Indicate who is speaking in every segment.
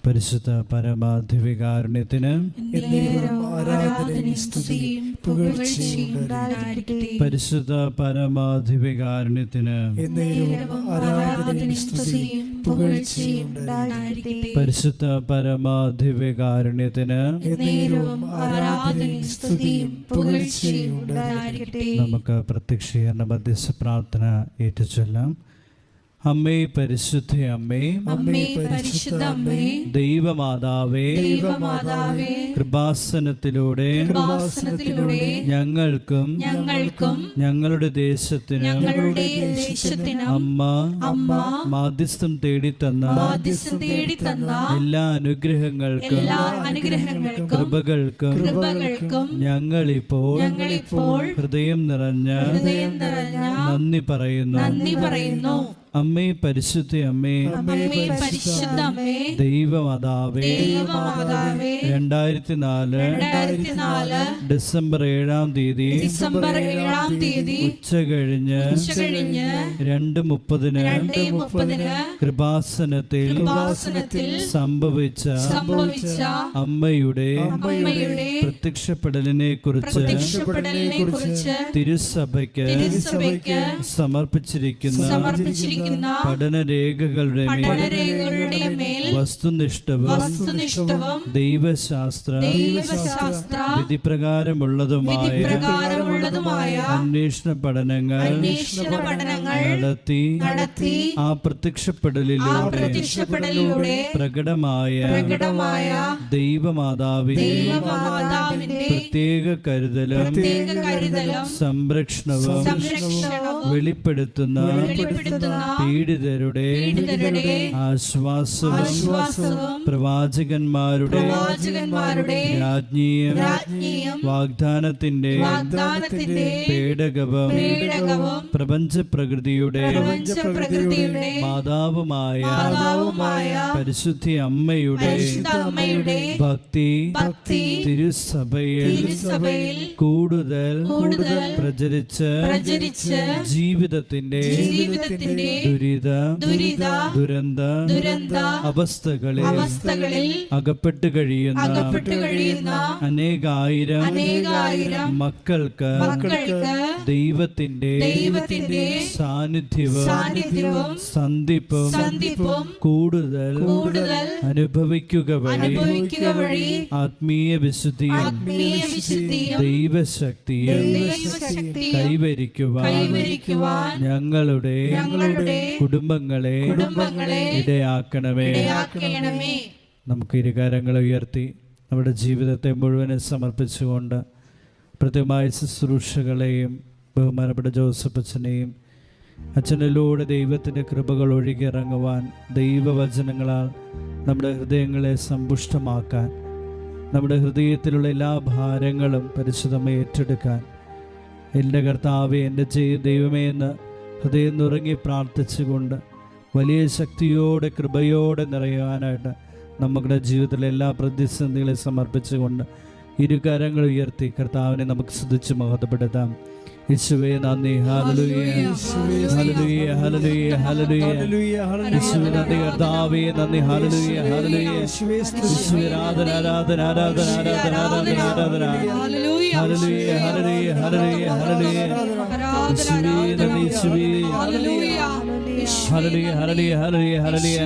Speaker 1: പരിശുദ്ധ പരമാധിവികാരുണ്യത്തിന് പരിശുദ്ധ പരമാധിവികാരുണ്യത്തിന് പരിശുദ്ധ പരമാധിവികാരുണ്യത്തിന് നമുക്ക് പ്രത്യക്ഷീകരണ മധ്യസ്ഥ പ്രാർത്ഥന ഏറ്റുചൊല്ലാം. അമ്മേ പരിശുദ്ധ അമ്മേ, ദൈവമാതാവേ, കൃപാസനത്തിലൂടെ ഞങ്ങൾക്കും ഞങ്ങളുടെ ദേശത്തിനും അമ്മ മാധ്യസ്ഥം തേടിത്തന്ന എല്ലാ അനുഗ്രഹങ്ങൾക്കും കൃപകൾക്കും ഞങ്ങളിപ്പോൾ ഹൃദയം നിറഞ്ഞ നന്ദി പറയുന്നു. അമ്മേ പരിശുദ്ധ അമ്മേ, ദൈവമാതാവേ, 2004 ഡിസംബർ 7-ാം തീയതി ഉച്ച കഴിഞ്ഞ് 2:30 കൃപാസനത്തിൽ സംഭവിച്ച അമ്മയുടെ പ്രത്യക്ഷപ്പെടലിനെ കുറിച്ച് തിരുസഭയ്ക്ക് സമർപ്പിച്ചിരിക്കുന്ന പഠനരേഖകളുടെ മേൽ വസ്തുനിഷ്ഠവും ദൈവശാസ്ത്ര വിധിപ്രകാരമുള്ളതുമായ അന്വേഷണ പഠനങ്ങൾ നടത്തി ആ പ്രത്യക്ഷപ്പെടലിലൂടെ പ്രകടമായ ദൈവമാതാവിന്റെ പ്രത്യേക കരുതലും സംരക്ഷണവും വെളിപ്പെടുത്തുന്ന പീഡിതരുടെ ആശ്വാസവും പ്രവാചകന്മാരുടെ രാജ്ഞിയും വാഗ്ദാനത്തിന്റെ പേടകവും പ്രപഞ്ച പ്രകൃതിയുടെ മാതാവുമായ പരിശുദ്ധ അമ്മയുടെ ഭക്തി തിരുസഭയിൽ കൂടുതൽ പ്രചരിച്ച് ജീവിതത്തിന്റെ ദുരന്ത അവസ്ഥകളിൽ അകപ്പെട്ടു കഴിയുന്ന അനേകായിരം മക്കൾക്ക് ദൈവത്തിന്റെ സാന്നിധ്യവും സന്ധിപ്പും കൂടുതൽ അനുഭവിക്കുക വഴി ആത്മീയ വിശുദ്ധിയും ദൈവശക്തിയും കൈവരിക്കുവാൻ ഞങ്ങളുടെ കുടുംബങ്ങളെ ഇടയാക്കണമേ. നമുക്ക് ഇരുകാരങ്ങളെ ഉയർത്തി നമ്മുടെ ജീവിതത്തെ മുഴുവനും സമർപ്പിച്ചുകൊണ്ട് പ്രത്യേകമായ ശുശ്രൂഷകളെയും ബഹുമാനപ്പെട്ട ജോസഫ് അച്ഛനെയും അച്ഛനിലൂടെ ദൈവത്തിൻ്റെ കൃപകൾ ഒഴുകിയിറങ്ങുവാൻ ദൈവവചനങ്ങളാൽ നമ്മുടെ ഹൃദയങ്ങളെ സമ്പുഷ്ടമാക്കാൻ നമ്മുടെ ഹൃദയത്തിലുള്ള എല്ലാ ഭാരങ്ങളും പരിശുദ്ധമായി ഏറ്റെടുക്കാൻ എൻ്റെ കർത്താവേ, എൻ്റെ ദൈവമേ എന്ന് ഹൃദയം നുറങ്ങി പ്രാർത്ഥിച്ചുകൊണ്ട് വലിയ ശക്തിയോടെ കൃപയോടെ നിറയാനായിട്ട് നമ്മുടെ ജീവിതത്തിലെ എല്ലാ പ്രതിസന്ധികളെ സമർപ്പിച്ചുകൊണ്ട് ഇരുകരങ്ങൾ ഉയർത്തി കർത്താവിനെ നമുക്ക് സ്തുതിച്ച് മഹത്വപ്പെടുത്താം. യേശുവേ നന്ദി, ഹല്ലേലൂയ ഹല്ലേലൂയ ഹല്ലേലൂയ ഹല്ലേലൂയ യേശുവേ നന്ദി, കർത്താവേ നന്ദി, ഹല്ലേലൂയ ഹല്ലേലൂയ യേശുവേ ആരാധന ആരാധന ആരാധന ആരാധന ആരാധന ആരാധന ഹല്ലേലൂയ ഹല്ലേലൂയ ഹല്ലേലൂയ ഹല്ലേലൂയ യേശുവേ നന്ദി, യേശുവേ ഹല്ലേലൂയ ഹല്ലേലൂയ ഹല്ലേലൂയ ഹല്ലേലൂയ ഹല്ലേലൂയ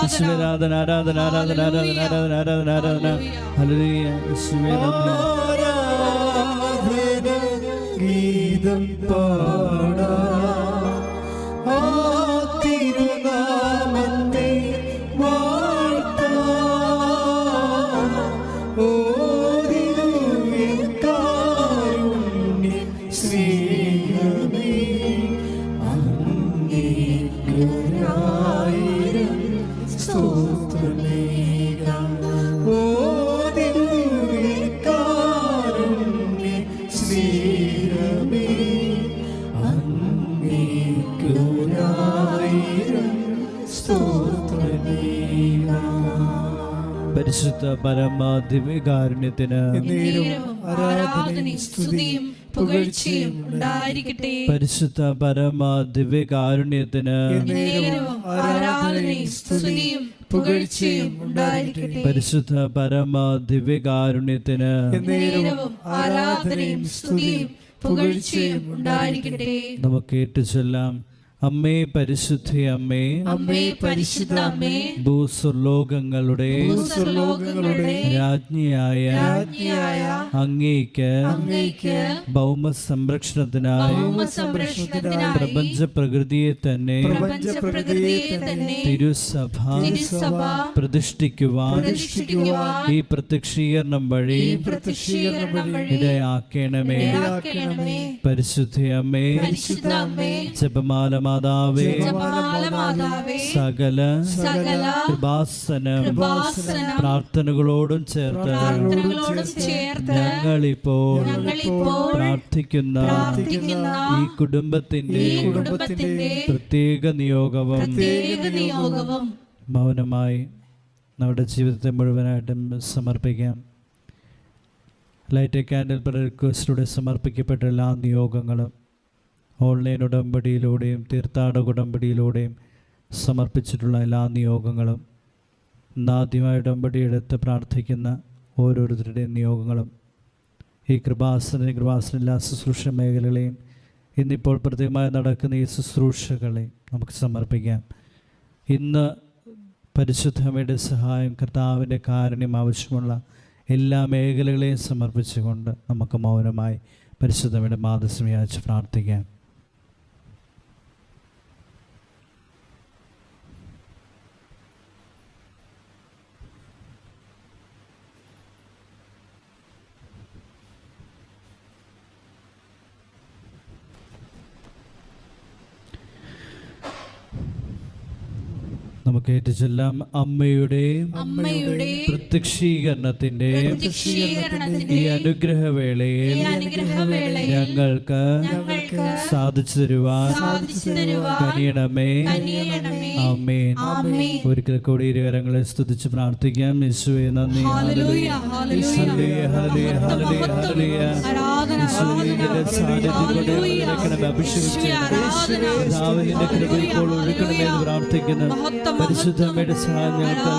Speaker 1: യേശുവേ ആരാധന ആരാധന ആരാധന ആരാധന ആരാധന ആരാധന ആരാധന ഹല്ലേലൂയ യേശുവേ നന്ദി. ഗീതം പാടാ തിരുനാമത്തെ വാഴ്ത്താം. ഓ കാരുണ്യ ശ്രീയനേ അങ്ങേയ്ക്കൊരായിരം സ്തോത്രമേകാം. ഓ കാരുണ്യ ശ്രീ പരിശുദ്ധ പരമാധിവികാരുണ്യത്തിന് പരിശുദ്ധ പരമാധിവികാരുണ്യത്തിന്
Speaker 2: പുകഴ്ചയും ഉണ്ടായിരിക്കട്ടെ.
Speaker 1: പരിശുദ്ധ പരമ ദിവ്യകാരുണ്യത്തിന്
Speaker 2: എന്നേരവും ആരാധനയും സ്തുതിയും പുകഴ്ചയും ഉണ്ടായിരിക്കട്ടെ.
Speaker 1: നമുക്ക് ഏറ്റുചൊല്ലാം. അമ്മേ പരിശുദ്ധ അമ്മേ,
Speaker 2: അമ്മേ പരിശുദ്ധ അമ്മേ,
Speaker 1: ഭൂസ്വർലോകങ്ങളുടെ രാജ്ഞിയായ അങ്ങേക്ക് ഭൗമ സംരക്ഷണത്തിനായി പ്രപഞ്ച പ്രകൃതിയെ തന്നെ തിരുസഭ പ്രതിഷ്ഠിക്കുവാൻ ഈ പ്രത്യക്ഷീകരണം വഴി ഇടയാക്കണമേ. പരിശുദ്ധ അമ്മേ, ജപമാല മാതാവേ, സകല കൃപാസനം പ്രാർത്ഥനകളോടും ചേർത്ത് ഞങ്ങളിപ്പോൾ പ്രാർത്ഥിക്കുന്ന ഈ കുടുംബത്തിന്റെ പ്രത്യേക നിയോഗവും മൗനമായി നമ്മുടെ ജീവിതത്തെ മുഴുവനായിട്ടും സമർപ്പിക്കാം. ലൈറ്റ് എ കാൻഡിൽ പ്രയർ റിക്വസ്റ്റിലൂടെ സമർപ്പിക്കപ്പെട്ട എല്ലാ നിയോഗങ്ങളും ഓൺലൈൻ ഉടമ്പടിയിലൂടെയും തീർത്ഥാടക ഉടമ്പടിയിലൂടെയും സമർപ്പിച്ചിട്ടുള്ള എല്ലാ നിയോഗങ്ങളും, ഇന്നാദ്യമായി ഉടമ്പടി എടുത്ത് പ്രാർത്ഥിക്കുന്ന ഓരോരുത്തരുടെയും നിയോഗങ്ങളും, ഈ കൃപാസന എല്ലാ ശുശ്രൂഷ മേഖലകളെയും ഇന്നിപ്പോൾ പ്രത്യേകമായി നടക്കുന്ന ഈ ശുശ്രൂഷകളെ നമുക്ക് സമർപ്പിക്കാം. ഇന്ന് പരിശുദ്ധമ്മയുടെ സഹായം, കർത്താവിൻ്റെ കാരുണ്യം ആവശ്യമുള്ള എല്ലാ മേഖലകളെയും സമർപ്പിച്ചുകൊണ്ട് നമുക്ക് മൗനമായി പരിശുദ്ധമ്മയുടെ മാധ്യസ്ഥം യാചിച്ച് പ്രാർത്ഥിക്കാം. നമുക്ക് ഏറ്റുചൊല്ലാം. അമ്മയുടെ പ്രത്യക്ഷീകരണത്തിന്റെ ഈ അനുഗ്രഹവേളയിൽ ഞങ്ങൾക്ക് സാധിച്ചു തരുവാൻ കനിയണമേ. ആമേൻ. ഒരിക്കൽ കൂടി ഇരുകരങ്ങളെ സ്തുതിച്ച് പ്രാർത്ഥിക്കാം. യേശുവേ നന്ദി. അഭിഷേകിക്കണമെന്ന് പ്രാർത്ഥിക്കുന്നു. പരിശുദ്ധമ്മയുടെ സഹായം ഞങ്ങൾക്ക്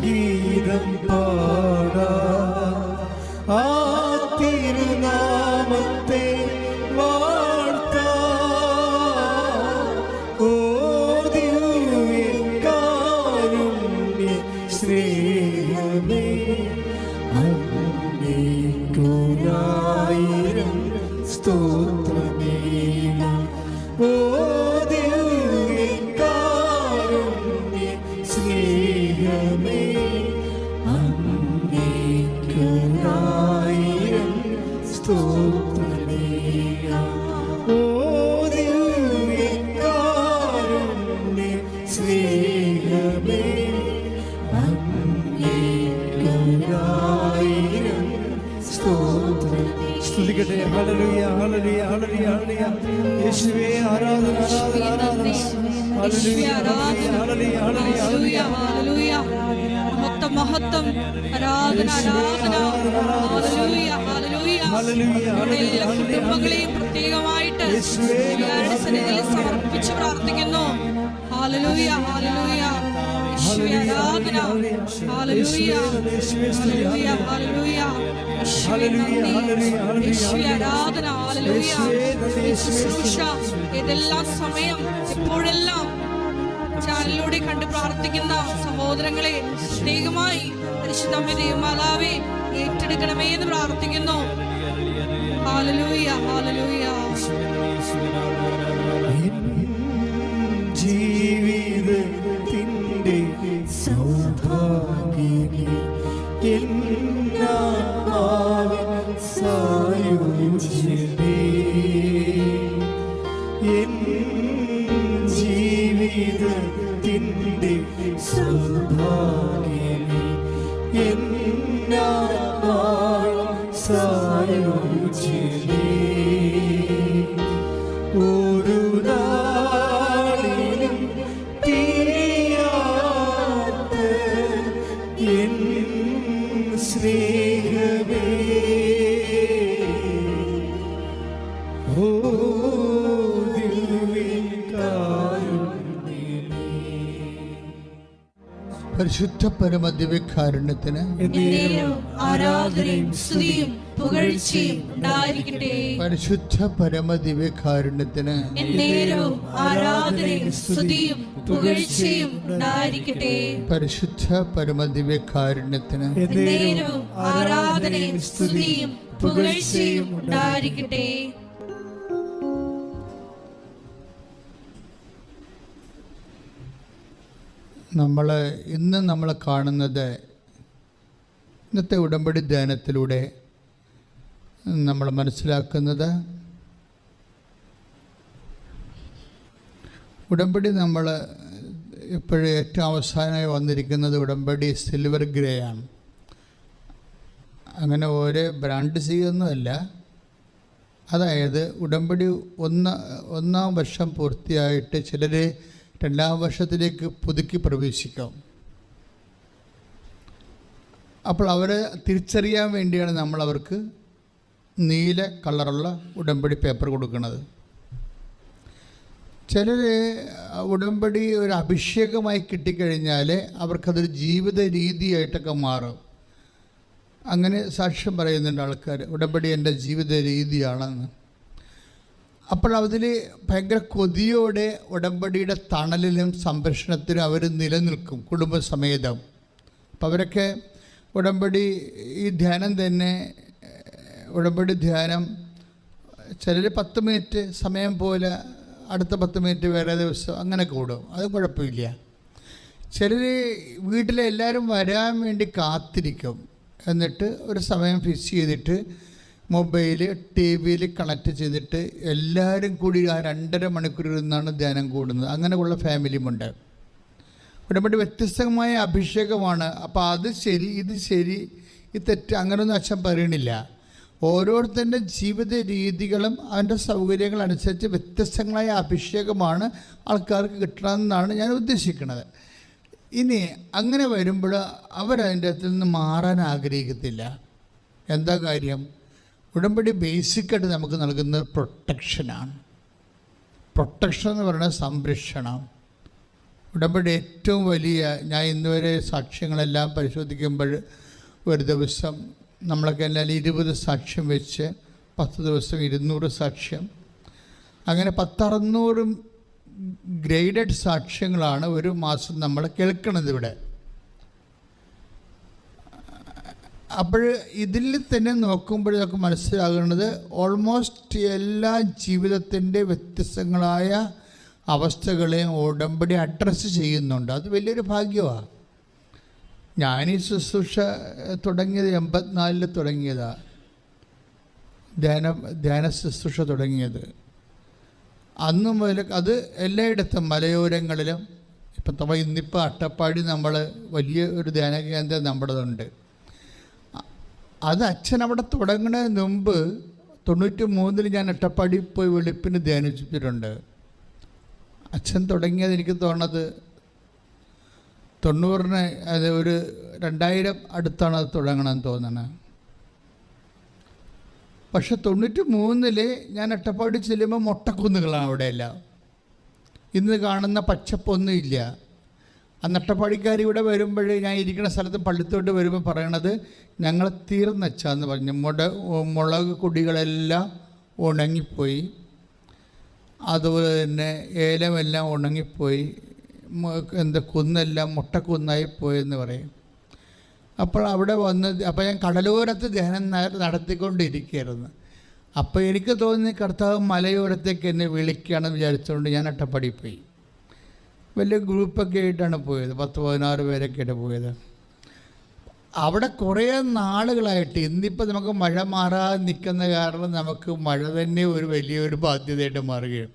Speaker 3: ഗീതം പാടാ ആ തിരുനാമത്തെ വാഴ്ത്താ. ഓ ദിവ്യകാരുണ്യ സ്നേഹമേ, അങ്ങേയ്ക്കൊരായിരം സ്തോത്രമേകാം. ഓ ദിവ്യകാരുണ്യ സ്നേഹമേ, അങ്ങേയ്ക്കൊരായിരം സ്തോത്രമേകാം. ഓ ദിവ്യകാരുണ്യ സ്നേഹമേ, അങ്ങേയ്ക്കൊരായിരം സ്തോത്രം. സ്തുതിക്കട്ടെ. ഹല്ലേലൂയ, ഹല്ലേലൂയ, ഹല്ലേലൂയ, ഹല്ലേലൂയ. യേശുവേ ആരാധന, ആരാധന, ആരാധന. ഹല്ലേലൂയ, ഹല്ലേലൂയ, ഹല്ലേലൂയ, ഹല്ലേലൂയ, ഹല്ലേലൂയ.
Speaker 2: മഹത്വം, ആരാധന, ആരാധന. ഹല്ലേലൂയ, ഹല്ലേലൂയ. എല്ലാ കുടുംബങ്ങളെയും പ്രത്യേകമായിട്ട് സന്നിധിയിൽ സമർപ്പിച്ച് പ്രാർത്ഥിക്കുന്നു. ഹല്ലേലൂയ, ഹല്ലേലൂയ. യേശുവേ ആരാധന. ഹല്ലേലൂയ, ഹല്ലേലൂയ, ഹല്ലേലൂയ. യേശുവേ ആരാധന. ഹല്ലേലൂയ. ശുശ്രൂഷ ഏതെല്ലാം സമയം എപ്പോഴെല്ലാം ചാനലിലൂടെ കണ്ട് പ്രാർത്ഥിക്കുന്ന സഹോദരങ്ങളെ പ്രത്യേകമായി പരിശുദ്ധ മാതാവേ ഏറ്റെടുക്കണമേ എന്ന് പ്രാർത്ഥിക്കുന്നു. ഹല്ലേലൂയ, ഹല്ലേലൂയ.
Speaker 3: ജീവിതത്തിൻ്റെ സൗഭാഗ്യമേ, എന്നാവിൻ സായുജ്യമേ, എൻ ജീവിതത്തിൻ്റെ സൗഭാഗ്യമേ, എന്നാവിൻ സായുജ്യമേ, ഒരു നാളിൽ
Speaker 4: പരിശുദ്ധ പരമദിവ്യകാരുണ്യത്തിന്
Speaker 2: എന്നേരവും ആരാധനയും സ്തുതിയും പുകഴ്ചയും ഉണ്ടായിരിക്കട്ടെ.
Speaker 4: പരിശുദ്ധ പരമദിവ്യകാരുണ്യത്തിന്
Speaker 2: എന്നേരവും ആരാധനയും സ്തുതിയും പുകഴ്ചയും ഉണ്ടായിരിക്കട്ടെ.
Speaker 4: പരിശുദ്ധ പരമദിവ്യകാരുണ്യത്തിന്
Speaker 2: എന്നേരവും ആരാധനയും സ്തുതിയും പുകഴ്ചയും ഉണ്ടായിരിക്കട്ടെ.
Speaker 4: ഇന്ന് നമ്മൾ കാണുന്നത് ഇന്നത്തെ ഉടമ്പടി ധ്യാനത്തിലൂടെ നമ്മൾ മനസ്സിലാക്കുന്നത് ഉടമ്പടി നമ്മൾ ഇപ്പോഴും ഏറ്റവും അവസാനമായി വന്നിരിക്കുന്നത് ഉടമ്പടി സിൽവർ ഗ്രേ ആണ്. അങ്ങനെ ഓരോ ബ്രാൻഡ് ചെയ്യുന്നതല്ല. അതായത് ഉടമ്പടി ഒന്നാം വർഷം പൂർത്തിയായിട്ട് ചിലർ രണ്ടാം വർഷത്തിലേക്ക് പുതുക്കി പ്രവേശിക്കാം. അപ്പോൾ അവരെ തിരിച്ചറിയാൻ വേണ്ടിയാണ് നമ്മൾ അവർക്ക് നീല കളറുള്ള ഉടമ്പടി പേപ്പർ കൊടുക്കുന്നത്. ചിലർ ഉടമ്പടി ഒരു അഭിഷേകമായി കിട്ടിക്കഴിഞ്ഞാൽ അവർക്കതൊരു ജീവിത രീതിയായിട്ടൊക്കെ മാറും. അങ്ങനെ സാക്ഷ്യം പറയുന്നുണ്ട് ആൾക്കാർ, ഉടമ്പടി എൻ്റെ ജീവിത രീതിയാണെന്ന്. അപ്പോൾ അതിൽ ഭയങ്കര കൊതിയോടെ ഉടമ്പടിയുടെ തണലിലും സംരക്ഷണത്തിലും അവർ നിലനിൽക്കും കുടുംബസമേതം. അപ്പം അവരൊക്കെ ഉടമ്പടി ഈ ധ്യാനം തന്നെ ഉടമ്പടി ധ്യാനം ചിലർ 10 മിനിറ്റ് സമയം പോലെ അടുത്ത 10 മിനിറ്റ് വേറെ ദിവസം അങ്ങനെ കൂടും, അത് കുഴപ്പമില്ല. ചിലർ വീട്ടിലെ എല്ലാവരും വരാൻ വേണ്ടി കാത്തിരിക്കും. എന്നിട്ട് ഒരു സമയം ഫിക്സ് ചെയ്തിട്ട് മൊബൈൽ TV കണക്ട് ചെയ്തിട്ട് എല്ലാവരും കൂടി ആ 2.5 മണിക്കൂർ ഇരുന്നാണ് ധ്യാനം കൂടുന്നത്. അങ്ങനെയുള്ള ഫാമിലിയുമുണ്ട്. ഉടമ്പടി വ്യത്യസ്തമായ അഭിഷേകമാണ്. അപ്പോൾ അത് ശരി, ഇത് ശരി, ഇത് തെറ്റ്, അങ്ങനെയൊന്നും അച്ഛൻ പറയണില്ല. ഓരോരുത്തരുടെ ജീവിത രീതികളും അതിൻ്റെ സൗകര്യങ്ങളനുസരിച്ച് വ്യത്യസ്തങ്ങളായ അഭിഷേകമാണ് ആൾക്കാർക്ക് കിട്ടണമെന്നാണ് ഞാൻ ഉദ്ദേശിക്കുന്നത്. ഇനി അങ്ങനെ വരുമ്പോൾ അവരതിൻ്റെ അകത്തിൽ നിന്ന് മാറാൻ ആഗ്രഹിക്കത്തില്ല. എന്താ കാര്യം? ഉടമ്പടി ബേസിക്കായിട്ട് നമുക്ക് നൽകുന്നത് പ്രൊട്ടക്ഷനാണ്. പ്രൊട്ടക്ഷൻ എന്ന് പറയുന്നത് സംരക്ഷണം. ഉടമ്പടി ഏറ്റവും വലിയ, ഞാൻ ഇന്നുവരെ സാക്ഷ്യങ്ങളെല്ലാം പരിശോധിക്കുമ്പോൾ ഒരു ദിവസം നമ്മളൊക്കെ എല്ലാവരും 20 സാക്ഷ്യം വെച്ച് 10 ദിവസം 200 സാക്ഷ്യം, അങ്ങനെ 600 ഗ്രേഡഡ് സാക്ഷ്യങ്ങളാണ് ഒരു മാസം നമ്മൾ കേൾക്കണത് ഇവിടെ. അപ്പോൾ ഇതിൽ തന്നെ നോക്കുമ്പോൾ നമുക്ക് മനസ്സിലാകുന്നത് ഓൾമോസ്റ്റ് എല്ലാ ജീവിതത്തിൻ്റെ വ്യത്യസ്തങ്ങളായ അവസ്ഥകളെയും ഉടമ്പടി അഡ്രസ്സ് ചെയ്യുന്നുണ്ട്. അത് വലിയൊരു ഭാഗ്യമാണ്. ഞാനീ ശുശ്രൂഷ തുടങ്ങിയത് 84 തുടങ്ങിയതാണ്. ധ്യാന ശുശ്രൂഷ തുടങ്ങിയത് അന്ന് മുതൽ അത് എല്ലായിടത്തും മലയോരങ്ങളിലും ഇപ്പം ഇന്നിപ്പോൾ അട്ടപ്പാടി നമ്മൾ വലിയ ഒരു ധ്യാന കേന്ദ്രം നമ്മുടേതുണ്ട്. അത് അച്ഛൻ അവിടെ തുടങ്ങുന്നതിന് മുമ്പ് 93 ഞാൻ അട്ടപ്പാടി പോയി വെളുപ്പിന് ധ്യാനിച്ചിട്ടുണ്ട്. അച്ഛൻ തുടങ്ങിയത് എനിക്ക് തോന്നുന്നത് 90 അത് ഒരു 2000 അടുത്താണ് അത് തുടങ്ങണമെന്ന് തോന്നണത്. പക്ഷെ 93 ഞാൻ അട്ടപ്പാടി ചെല്ലുമ്പോൾ മൊട്ടക്കുന്നുകളാണ് അവിടെയെല്ലാം. ഇന്ന് കാണുന്ന പച്ചപ്പൊന്നും ഇല്ല. അന്ന് അട്ടപ്പാടിക്കാർ ഇവിടെ വരുമ്പോൾ ഞാൻ ഇരിക്കുന്ന സ്ഥലത്ത് പള്ളിത്തോട്ട് വരുമ്പോൾ പറയണത് ഞങ്ങൾ തീർന്നച്ചാന്ന് പറഞ്ഞു. മുളക് കൊടികളെല്ലാം ഉണങ്ങിപ്പോയി, അതുപോലെ തന്നെ ഏലമെല്ലാം ഉണങ്ങിപ്പോയി, കുന്നെല്ലാം മുട്ടക്കുന്നായിപ്പോയെന്ന് പറയും. അപ്പോൾ അവിടെ വന്ന് അപ്പോൾ ഞാൻ കടലോരത്ത് ധ്യാനം നടത്തിക്കൊണ്ടിരിക്കുകയായിരുന്നു. അപ്പോൾ എനിക്ക് തോന്നി കർത്താവ് മലയോരത്തേക്ക് എന്നെ വിളിക്കുകയാണെന്ന് വിചാരിച്ചുകൊണ്ട് ഞാൻ അട്ടപ്പാടി പോയി. വലിയ ഗ്രൂപ്പൊക്കെ ആയിട്ടാണ് പോയത്, 10-16 പേരൊക്കെ ആയിട്ട് പോയത്. അവിടെ കുറേ നാളുകളായിട്ട് ഇന്നിപ്പോൾ നമുക്ക് മഴ മാറാതെ നിൽക്കുന്ന കാരണം നമുക്ക് മഴ തന്നെ ഒരു വലിയൊരു ബാധ്യതയായിട്ട് മാറുകയും.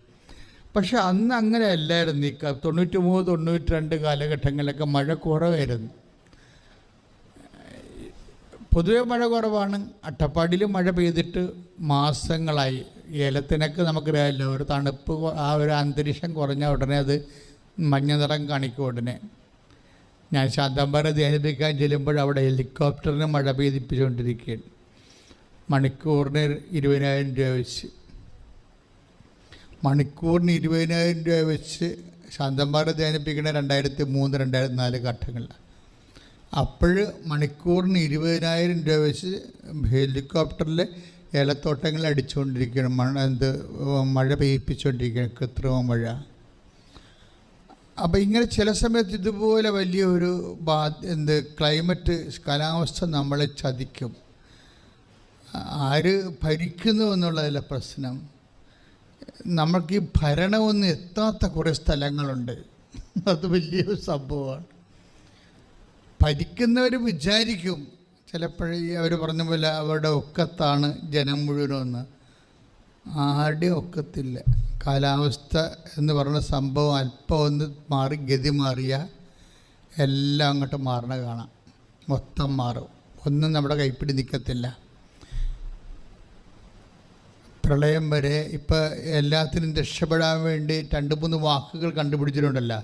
Speaker 4: പക്ഷെ അന്ന് അങ്ങനെ അല്ലായിരുന്നു. 93-92 കാലഘട്ടങ്ങളിലൊക്കെ മഴ കുറവായിരുന്നു. പൊതുവെ മഴ കുറവാണ്. അട്ടപ്പാടിയിൽ മഴ പെയ്തിട്ട് മാസങ്ങളായി. ഏലത്തിനൊക്കെ നമുക്കറിയാമല്ലോ, ഒരു തണുപ്പ്, ആ ഒരു അന്തരീക്ഷം കുറഞ്ഞ ഉടനെ അത് മഞ്ഞ നിറം കാണിക്കും ഉടനെ. ഞാൻ ശാന്തമ്പാറ ധ്യാനിപ്പിക്കാൻ ചെല്ലുമ്പോൾ അവിടെ ഹെലികോപ്റ്ററിന് മഴ പെയ്തിപ്പിച്ചുകൊണ്ടിരിക്കുകയാണ്. മണിക്കൂറിന് 20,000 രൂപ വെച്ച്, മണിക്കൂറിന് 20,000 രൂപ വെച്ച് ശാന്തമ്പാറ ധ്യാനിപ്പിക്കുന്ന 2003-2004 ഘട്ടങ്ങളിൽ അപ്പോൾ മണിക്കൂറിന് 20,000 രൂപ വെച്ച് ഹെലികോപ്റ്ററിൽ ഏലത്തോട്ടങ്ങൾ അടിച്ചുകൊണ്ടിരിക്കുകയാണ്, മഴ പെയ്യിപ്പിച്ചുകൊണ്ടിരിക്കുകയാണ്, കൃത്രിമ മഴ. അപ്പം ഇങ്ങനെ ചില സമയത്ത് ഇതുപോലെ വലിയൊരു ക്ലൈമറ്റ്, കാലാവസ്ഥ നമ്മളെ ചതിക്കും. ആര് ഭരിക്കുന്നു എന്നുള്ളതല്ല പ്രശ്നം, നമ്മൾക്ക് ഈ ഭരണമൊന്നും എത്താത്ത കുറേ സ്ഥലങ്ങളുണ്ട്. അത് വലിയൊരു സംഭവമാണ്. ഭരിക്കുന്നവർ വിചാരിക്കും ചിലപ്പോഴേ അവർ പറഞ്ഞ പോലെ അവരുടെ ഒക്കത്താണ് ജനം മുഴുവനെന്ന്. ആരുടെയും ഒക്കത്തില്ല. കാലാവസ്ഥ എന്ന് പറയുന്ന സംഭവം അല്പം ഒന്ന് മാറി, ഗതി മാറിയാൽ എല്ലാം അങ്ങോട്ട് മാറണ കാണാം. മൊത്തം മാറും, ഒന്നും നമ്മുടെ കൈപ്പിടി നിൽക്കത്തില്ല. പ്രളയം വരെ ഇപ്പം എല്ലാത്തിനും രക്ഷപ്പെടാൻ വേണ്ടി 2-3 വാക്കുകൾ കണ്ടുപിടിച്ചിട്ടുണ്ടല്ലോ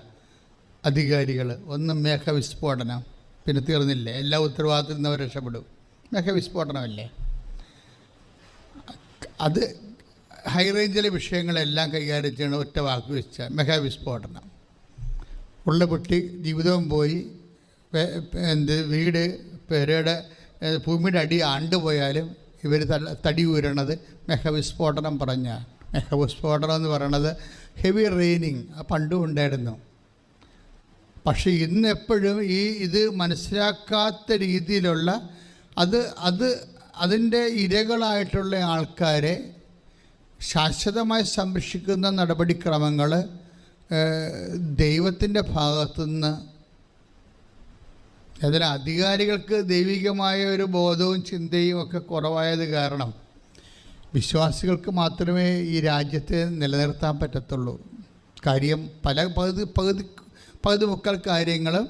Speaker 4: അധികാരികൾ. ഒന്ന് മേഘവിസ്ഫോടനം, പിന്നെ തീർന്നില്ലേ, എല്ലാ ഉത്തരവാദിത്തത്തിൽ നിന്നവർ രക്ഷപ്പെടും. മേഘവിസ്ഫോടനമല്ലേ അത്. ഹൈ റേഞ്ചിലെ വിഷയങ്ങളെല്ലാം കൈകാര്യം ചെയ്യണ ഒറ്റ വാക്ക് വെച്ചാൽ മേഘവിസ്ഫോടനം. ഉള്ള പൊട്ടി, ജീവിതവും പോയി, വീട് പെരയുടെ ഭൂമിയുടെ അടി ആണ്ടുപോയാലും ഇവർ തടി ഊരണത് മേഘവിസ്ഫോടനം പറഞ്ഞാൽ. മേഘവിസ്ഫോടനം എന്ന് പറയണത് ഹെവി റെയിനിങ് പണ്ടും ഉണ്ടായിരുന്നു. പക്ഷേ ഇന്നെപ്പോഴും ഇത് മനസ്സിലാക്കാത്ത രീതിയിലുള്ള അതിൻ്റെ ഇരകളായിട്ടുള്ള ആൾക്കാരെ ശാശ്വതമായി സംരക്ഷിക്കുന്ന നടപടിക്രമങ്ങൾ ദൈവത്തിൻ്റെ ഭാഗത്തുനിന്ന്, അതിന് അധികാരികൾക്ക് ദൈവികമായ ഒരു ബോധവും ചിന്തയും ഒക്കെ കുറവായത് കാരണം വിശ്വാസികൾക്ക് മാത്രമേ ഈ രാജ്യത്തെ നിലനിർത്താൻ പറ്റത്തുള്ളൂ. കാര്യം പകുതി മുക്കാൽ കാര്യങ്ങളും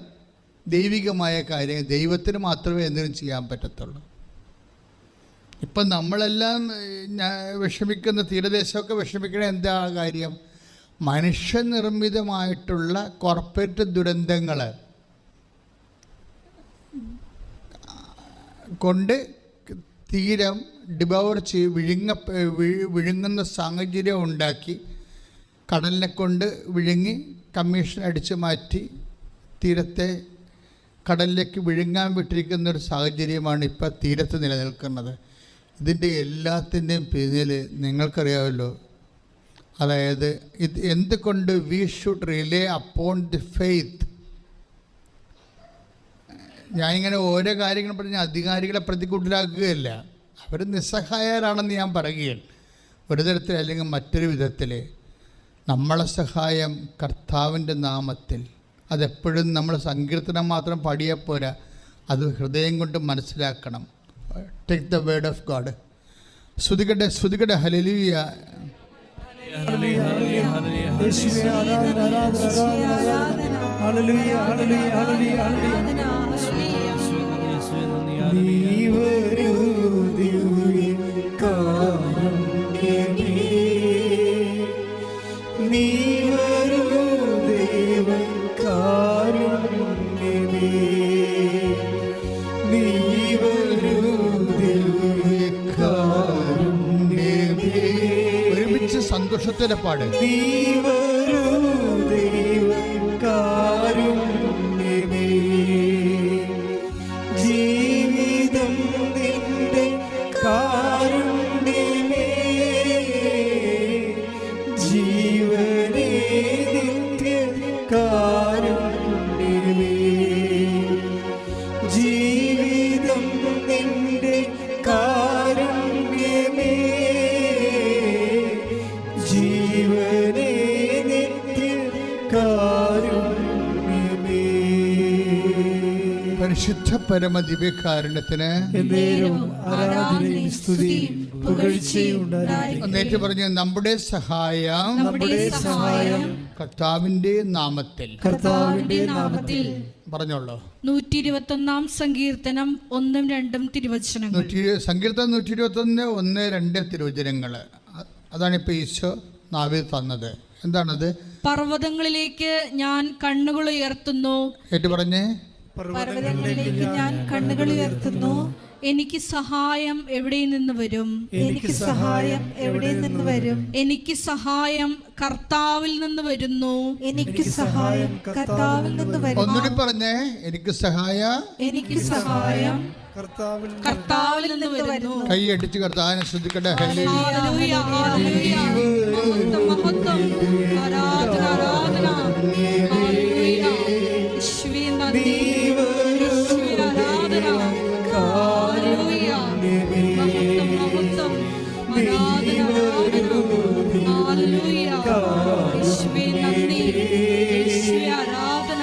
Speaker 4: ദൈവികമായ കാര്യങ്ങൾ, ദൈവത്തിന് മാത്രമേ എന്തിനും ചെയ്യാൻ പറ്റത്തുള്ളൂ. ഇപ്പം നമ്മളെല്ലാം വിഷമിക്കുന്ന, തീരദേശമൊക്കെ വിഷമിക്കണ എന്താ കാര്യം? മനുഷ്യനിർമ്മിതമായിട്ടുള്ള കോർപ്പറേറ്റ് ദുരന്തങ്ങൾ കൊണ്ട് തീരം ഡിബൗർ വിഴുങ്ങുന്ന സാഹചര്യം ഉണ്ടാക്കി, കടലിനെ കൊണ്ട് വിഴുങ്ങി കമ്മീഷൻ അടിച്ചു മാറ്റി തീരത്തെ കടലിലേക്ക് വിഴുങ്ങാൻ വിട്ടിരിക്കുന്നൊരു സാഹചര്യമാണ് ഇപ്പോൾ തീരത്ത് നിലനിൽക്കുന്നത്. ഇതിൻ്റെ എല്ലാത്തിൻ്റെയും പിന്നിൽ നിങ്ങൾക്കറിയാമല്ലോ, അതായത് എന്തുകൊണ്ട് we should relay upon the faith. ഞാനിങ്ങനെ ഓരോ കാര്യങ്ങൾ പറഞ്ഞ് അധികാരികളെ പ്രതികൂട്ടിലാക്കുകയല്ല, അവർ നിസ്സഹായരാണെന്ന് ഞാൻ പറയുകയാണ്. ഒരു തരത്തിൽ അല്ലെങ്കിൽ മറ്റൊരു വിധത്തിൽ നമ്മളെ സഹായം കർത്താവിൻ്റെ നാമത്തിൽ. അതെപ്പോഴും നമ്മൾ സങ്കീർത്തനം മാത്രം പാടിയാൽ പോരാ, അത് ഹൃദയം കൊണ്ട് മനസ്സിലാക്കണം. Take the word of God. സ്തുതിക്കട്ടെ ഹല്ലേലൂയ. ഒരുമിച്ച് സന്തോഷത്തോടെ പാട്.
Speaker 3: ജീവിതം നിന്റെ കാരുണ്യമേ, ജീവനേ നിത്യ കാരുണ്യമേ, ജീവിതം നിന്റെ കാരുണ്യമേ, ജീവനേ നിത്യ കാരുണ്യമേ.
Speaker 4: പരിശുദ്ധ പരമ ദിവ്യകാരുണ്യത്തിന്
Speaker 3: ആരാധനയും സ്തുതിയും പുകഴ്ചയും ഉണ്ടായിരിക്കട്ടെ.
Speaker 4: നേരത്തെ പറഞ്ഞ നമ്മുടെ സഹായം കർത്താവിൻ്റെ നാമത്തിൽ. പറഞ്ഞോളൂ.
Speaker 2: 121 സങ്കീർത്തനം 1-2 തിരുവചനങ്ങൾ.
Speaker 4: സങ്കീർത്തനം 121 1-2 തിരുവചനങ്ങൾ. അതാണ് ഇപ്പോൾ ഈശോ നാവിൽ തന്നത്. എന്താണത്?
Speaker 2: പർവ്വതങ്ങളിലേക്ക് ഞാൻ കണ്ണുകൾ ഉയർത്തുന്നു.
Speaker 4: ഏറ്റു പറഞ്ഞേ.
Speaker 2: പർവ്വതങ്ങളിലേക്ക് ഞാൻ കണ്ണുകൾ ഉയർത്തുന്നു. എനിക്ക് സഹായം എവിടെ നിന്ന് വരും?
Speaker 3: എനിക്ക് സഹായം എവിടെ നിന്ന് വരും?
Speaker 2: എനിക്ക് സഹായം കർത്താവിൽ നിന്ന് വരുന്നു.
Speaker 3: എനിക്ക് സഹായം കർത്താവിൽ നിന്ന് വരും.
Speaker 4: ഒന്നുകൂടി പറഞ്ഞേ, എനിക്ക് സഹായം
Speaker 2: കർത്താവിൽ നിന്ന് വരുന്നു.
Speaker 4: കൈ അടിച്ച് കർത്താവിനെ ശ്രദ്ധിക്കട്ടെ. ഹല്ലേലൂയ.
Speaker 2: ഹല്ലേലൂയ, ഹല്ലേലൂയ. മഹത്വം, മഹത്വം. ആരാധന, ആരാധന. ഹല്ലേലൂയ. യേശുവേ നന്ദി. യേശുവേ ആരാധന. ഹല്ലേലൂയ. മഹത്വം, മഹത്വം. ആരാധന, ആരാധന. ഹല്ലേലൂയ. യേശുവേ നന്ദി. യേശുവേ ആരാധന.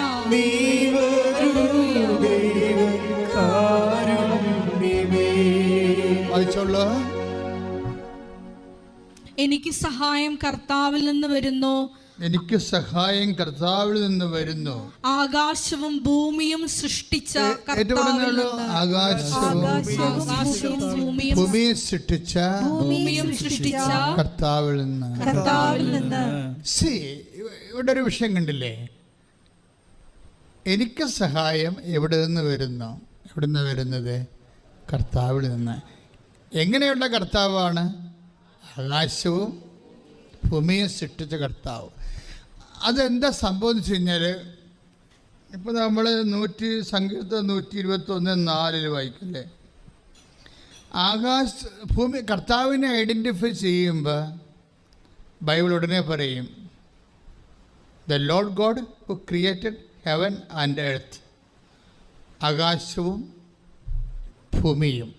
Speaker 4: വായിച്ചോളൂ.
Speaker 2: എനിക്ക് സഹായം കർത്താവിൽ നിന്ന് വരുന്നു.
Speaker 4: എനിക്ക് സഹായം കർത്താവിൽ നിന്ന് വരുന്നു.
Speaker 2: ആകാശവും ഭൂമിയും സൃഷ്ടിച്ച കർത്താവിൽ നിന്ന്.
Speaker 4: ആകാശവും ഭൂമിയെ സൃഷ്ടിച്ച കർത്താവിൽ നിന്ന്. ഇവിടെ ഒരു വിഷയം കണ്ടില്ലേ? എനിക്ക് സഹായം എവിടെ നിന്ന് വരുന്നു? എവിടെ നിന്ന് വരുന്നത്? കർത്താവിൽ നിന്ന്. എങ്ങനെയുള്ള കർത്താവാണ്? ആകാശവും ഭൂമിയെ സൃഷ്ടിച്ച കർത്താവ്. അതെന്താ സംഭവം എന്ന് വെച്ച് കഴിഞ്ഞാൽ, ഇപ്പോൾ നമ്മൾ സങ്കീർത്തനം 121:4 വായിക്കില്ലേ? ഭൂമി കർത്താവിനെ ഐഡൻറ്റിഫൈ ചെയ്യുമ്പോൾ ബൈബിൾ ഉടനെ പറയും, the Lord God who created heaven and earth. ആകാശവും ഭൂമിയും.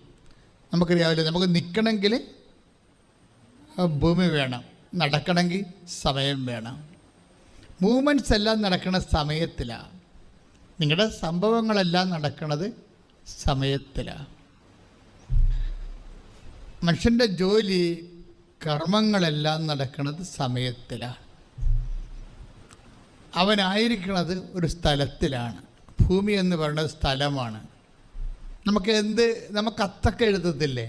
Speaker 4: നമുക്കറിയാവില്ല, നമുക്ക് നിൽക്കണമെങ്കിൽ ഭൂമി വേണം, നടക്കണമെങ്കിൽ സമയം വേണം. മൂവ്മെൻറ്റ്സ് എല്ലാം നടക്കുന്ന സമയത്തിലാണ്. നിങ്ങളുടെ സംഭവങ്ങളെല്ലാം നടക്കുന്നത് സമയത്തിലാണ്. മനുഷ്യൻ്റെ ജോലി കർമ്മങ്ങളെല്ലാം നടക്കുന്നത് സമയത്തിലാണ്. അവനായിരിക്കുന്നത് ഒരു സ്ഥലത്തിലാണ്. ഭൂമി എന്ന് പറയുന്നത് സ്ഥലമാണ്. നമുക്ക് കത്തൊക്കെ എഴുതത്തില്ലേ?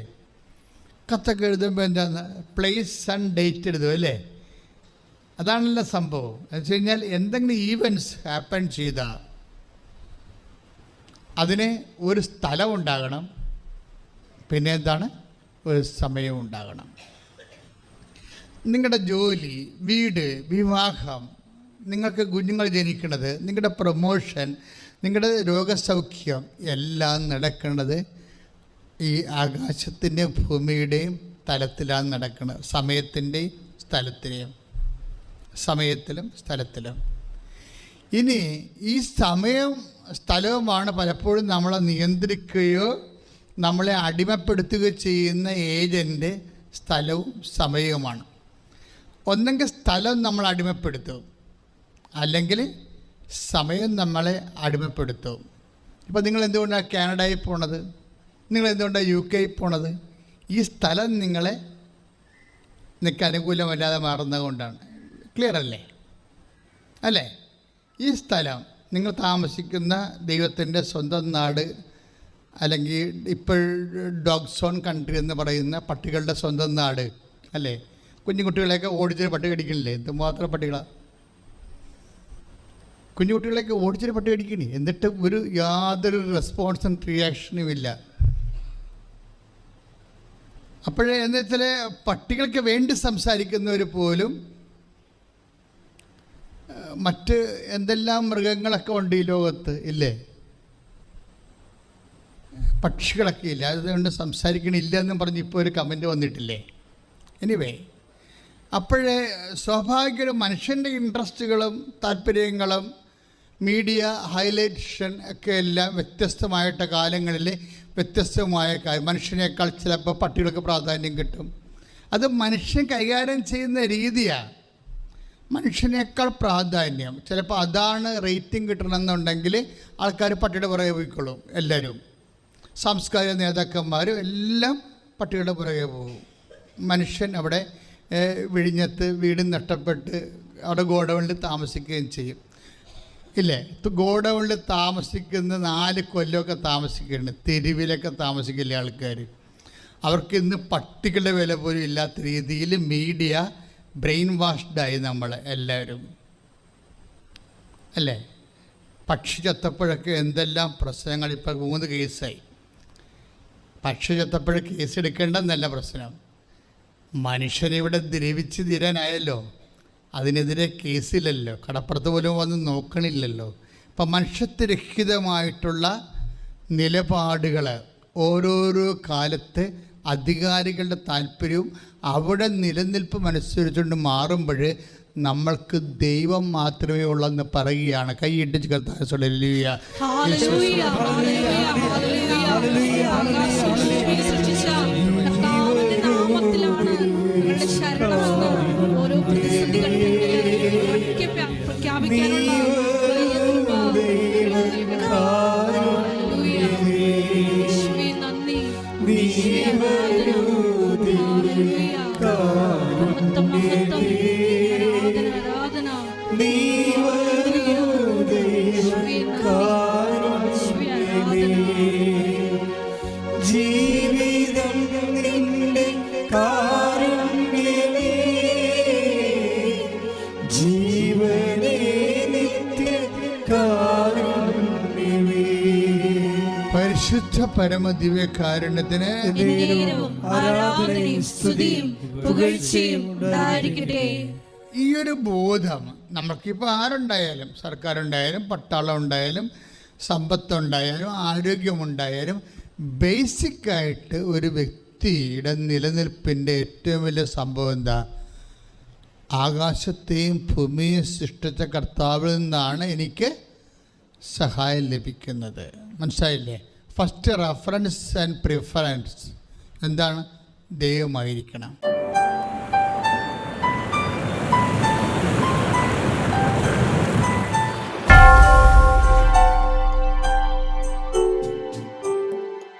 Speaker 4: കത്തൊക്കെ എഴുതുമ്പോൾ എന്താണ്? പ്ലേസ് ആൻഡ് ഡേറ്റ് എഴുതും അല്ലേ? അതാണല്ലോ സംഭവം. എന്ന് വെച്ച് കഴിഞ്ഞാൽ എന്തെങ്കിലും ഈവൻറ്റ്സ് ഹാപ്പൻ ചെയ്താൽ അതിന് ഒരു സ്ഥലം ഉണ്ടാകണം, പിന്നെ എന്താണ്? ഒരു സമയം ഉണ്ടാകണം. നിങ്ങളുടെ ജോലി, വീട്, വിവാഹം, നിങ്ങൾക്ക് കുഞ്ഞുങ്ങൾ ജനിക്കുന്നത്, നിങ്ങളുടെ പ്രൊമോഷൻ, നിങ്ങളുടെ രോഗസൗഖ്യം എല്ലാം നടക്കുന്നത് ഈ ആകാശത്തിൻ്റെയും ഭൂമിയുടെയും തലത്തിലാണ് നടക്കുന്നത്. സമയത്തിലും സ്ഥലത്തിലും. ഇനി ഈ സമയം സ്ഥലവുമാണ് പലപ്പോഴും നമ്മളെ നിയന്ത്രിക്കുകയോ നമ്മളെ അടിമപ്പെടുത്തുകയോ ചെയ്യുന്ന ഏജൻ്റ് സ്ഥലവും സമയവുമാണ്. ഒന്നെങ്കിൽ സ്ഥലം നമ്മൾ അടിമപ്പെടുത്തും, അല്ലെങ്കിൽ സമയം നമ്മളെ അടിമപ്പെടുത്തും. ഇപ്പോൾ നിങ്ങൾ എന്തുകൊണ്ടാണ് കാനഡയിൽ പോണത്? നിങ്ങൾ എന്തുകൊണ്ടാണ് UK പോണത്? ഈ സ്ഥലം നിങ്ങൾക്ക് അനുകൂലമല്ലാതെ മാറുന്നത് കൊണ്ടാണ്. ക്ലിയർ അല്ലേ? ഈ സ്ഥലം നിങ്ങൾ താമസിക്കുന്ന ദൈവത്തിൻ്റെ സ്വന്തം നാട്, അല്ലെങ്കിൽ ഇപ്പോൾ ഡോഗ് സോൺ കൺട്രി എന്ന് പറയുന്ന പട്ടികളുടെ സ്വന്തം നാട് അല്ലേ? കുഞ്ഞുകുട്ടികളെയൊക്കെ ഓടിച്ചൊരു പട്ടി കടിക്കണില്ലേ? എന്തുമാത്രം പട്ടികളാണ്! കുഞ്ഞുകുട്ടികളെയൊക്കെ ഓടിച്ചൊരു പട്ടി കടിക്കണേ, എന്നിട്ട് യാതൊരു റെസ്പോൺസും റിയാക്ഷനും ഇല്ല. അപ്പോഴേ എന്ന് വെച്ചാൽ പട്ടികൾക്ക് വേണ്ടി സംസാരിക്കുന്നവർ പോലും മറ്റ് എന്തെല്ലാം മൃഗങ്ങളൊക്കെ ഉണ്ട് ഈ ലോകത്ത് ഇല്ലേ? പക്ഷികളൊക്കെ ഇല്ല, അതുകൊണ്ട് സംസാരിക്കണില്ല എന്നും പറഞ്ഞ് ഇപ്പോൾ ഒരു കമൻറ്റ് വന്നിട്ടില്ലേ? എനിവേ, അപ്പോഴേ സ്വാഭാവിക മനുഷ്യൻ്റെ ഇൻട്രസ്റ്റുകളും താല്പര്യങ്ങളും മീഡിയ ഹൈലൈറ്റേഷൻ ഒക്കെ എല്ലാം വ്യത്യസ്തമായിട്ട് കാലങ്ങളിൽ വ്യത്യസ്തമായ മനുഷ്യനേക്കാൾ ചിലപ്പോൾ പട്ടികൾക്ക് പ്രാധാന്യം കിട്ടും. അത് മനുഷ്യൻ കൈകാര്യം ചെയ്യുന്ന രീതിയാണ്. മനുഷ്യനേക്കാൾ പ്രാധാന്യം ചിലപ്പോൾ അതാണ്. റേറ്റിംഗ് കിട്ടണമെന്നുണ്ടെങ്കിൽ ആൾക്കാർ പട്ടിയുടെ പുറകെ പോയിക്കൊള്ളും. എല്ലാവരും സാംസ്കാരിക നേതാക്കന്മാരും എല്ലാം പട്ടിയുടെ പുറകെ പോകും. മനുഷ്യൻ അവിടെ വിഴിഞ്ഞത്ത് വീട് നഷ്ടപ്പെട്ട് അവിടെ ഗോഡൗണിൽ താമസിക്കുകയും ചെയ്യും ഇല്ലേ? ഗോഡൗണിൽ താമസിക്കുന്ന 4 കൊല്ലമൊക്കെ താമസിക്കുകയാണ്. തെരുവിലൊക്കെ താമസിക്കില്ലേ ആൾക്കാർ? അവർക്ക് ഇന്ന് പട്ടികളുടെ വില പോലും ഇല്ലാത്ത രീതിയിൽ മീഡിയ ബ്രെയിൻ വാഷ്ഡായി നമ്മൾ എല്ലാവരും അല്ലേ? പക്ഷി ചത്തപ്പോഴൊക്കെ എന്തെല്ലാം പ്രശ്നങ്ങൾ. ഇപ്പോൾ 3 കേസായി. പക്ഷി ചത്തപ്പോഴേ കേസെടുക്കേണ്ടെന്നല്ല പ്രശ്നം, മനുഷ്യനിവിടെ ദ്രവിച്ച് തീരാനായല്ലോ, അതിനെതിരെ കേസില്ലല്ലോ, കടപ്പുറത്ത് പോലും വന്ന് നോക്കണില്ലല്ലോ. ഇപ്പം മനുഷ്യത്വരഹിതമായിട്ടുള്ള നിലപാടുകൾ ഓരോരോ കാലത്ത് അധികാരികളുടെ താല്പര്യവും അവിടെ നിലനിൽപ്പും അനുസരിച്ചുകൊണ്ട് മാറുമ്പോൾ നമ്മൾക്ക് ദൈവം മാത്രമേ ഉള്ളെന്ന് പറയുകയാണ്. കൈയിട്ടിച്ച് കർത്താവേ ഹല്ലേലൂയ.
Speaker 2: ഹല്ലേലൂയ, ഹല്ലേലൂയ, ഹല്ലേലൂയ. ആകാശഭൂമിയെ സൃഷ്ടിച്ച കർത്താവിന്റെ നാമത്തിലാണ് ഞങ്ങളുടെ ശരണമെന്ന് ഓരോ പ്രതിസന്ധികളുടെ മുന്നിൽ പ്രഖ്യാപിക്കാനുള്ള വലിയ കൃപ. ഹല്ലേലൂയ. യേശുവേ നന്ദി. യേശുവേ ആരാധന. ഹല്ലേലൂയ. മഹത്വം, മഹത്വം. ആരാധന, ആരാധന.
Speaker 5: ജീവിതം നിന്റെ കാരുണ്യമേ, ജീവനേ നിത്യ കാരുണ്യമേ.
Speaker 4: പരിശുദ്ധ പരമദിവ്യകാരുണ്യത്തിന്
Speaker 2: ആരാധനയും സ്തുതിയും പുകഴ്ചയും ഉണ്ടായിരിക്കട്ടെ.
Speaker 4: ഈ ഒരു ബോധം നമുക്കിപ്പോൾ ആരുണ്ടായാലും, സർക്കാരുണ്ടായാലും, പട്ടാളം ഉണ്ടായാലും, സമ്പത്തുണ്ടായാലും, ആരോഗ്യമുണ്ടായാലും, ബേസിക്കായിട്ട് ഒരു വ്യക്തിയുടെ നിലനിൽപ്പിൻ്റെ ഏറ്റവും വലിയ സംഭവം എന്താ? ആകാശത്തെയും ഭൂമിയെയും സൃഷ്ടിച്ച കർത്താവിൽ നിന്നാണ് എനിക്ക് സഹായം ലഭിക്കുന്നത്. മനസ്സിലായില്ലേ? ഫസ്റ്റ് റെഫറൻസ് ആൻഡ് പ്രിഫറൻസ് എന്താണ്? ദൈവമായിരിക്കണം.